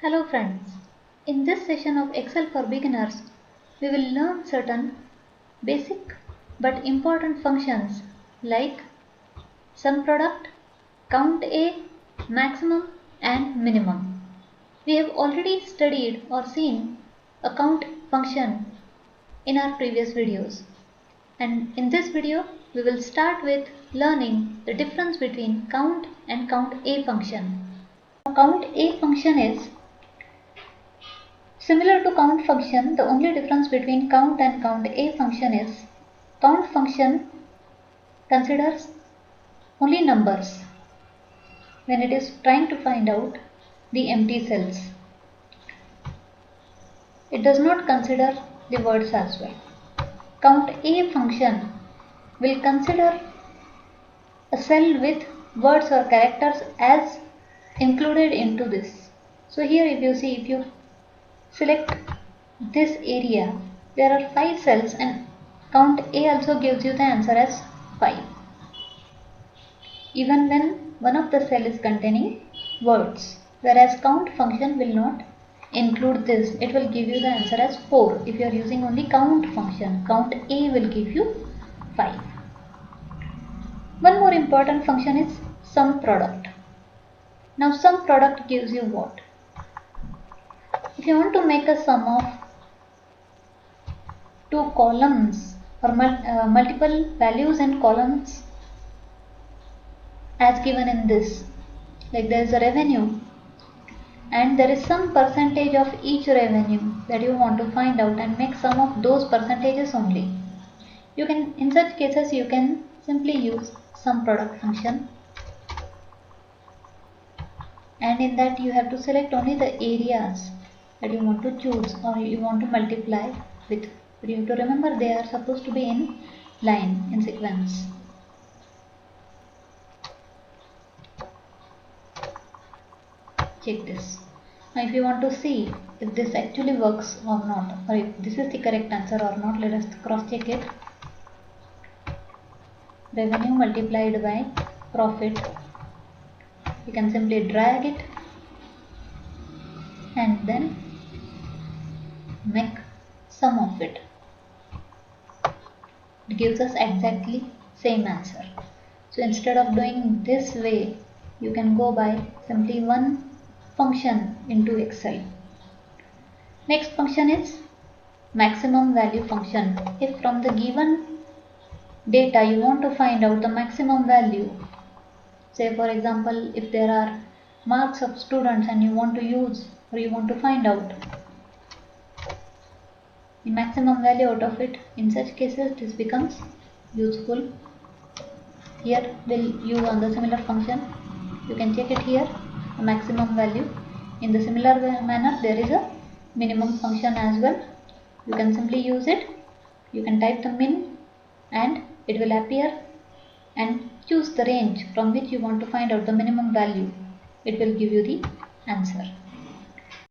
Hello friends, in this session of Excel for beginners, we will learn certain basic but important functions like sum product, count A, maximum and minimum. We have already studied or seen a count function in our previous videos, and in this video we will start with learning the difference between count and count A function. Count A function is similar to count function. The only difference between count and count A function is count function considers only numbers when it is trying to find out the empty cells. It does not consider the words as well. Count A function will consider a cell with words or characters as included into this. So here if you select this area, there are 5 cells and count A also gives you the answer as 5. Even when one of the cell is containing words, whereas count function will not include this. It will give you the answer as 4. If you are using only count function, count A will give you 5. One more important function is sum product. Now sum product gives you what? If you want to make a sum of two columns or multiple values and columns as given in this, like there is a revenue and there is some percentage of each revenue that you want to find out and make sum of those percentages only. In such cases you can simply use sum product function, and in that you have to select only the areas that you want to choose or you want to multiply with. But you have to remember they are supposed to be in line, in sequence. Check this. Now if you want to see if this actually works or not, or if this is the correct answer or not, let us cross check it. Revenue multiplied by profit. You can simply drag it and then make sum of it. It gives us exactly same answer. So instead of doing this way, you can go by simply one function into Excel. Next function is maximum value function. If from the given data you want to find out the maximum value, say for example if there are marks of students and you want to use or you want to find out the maximum value out of it, in such cases this becomes useful. Here we'll use on the similar function. You can check it here, the maximum value. In the similar manner there is a minimum function as well. You can simply use it. You can type the min and it will appear, and choose the range from which you want to find out the minimum value. It will give you the answer.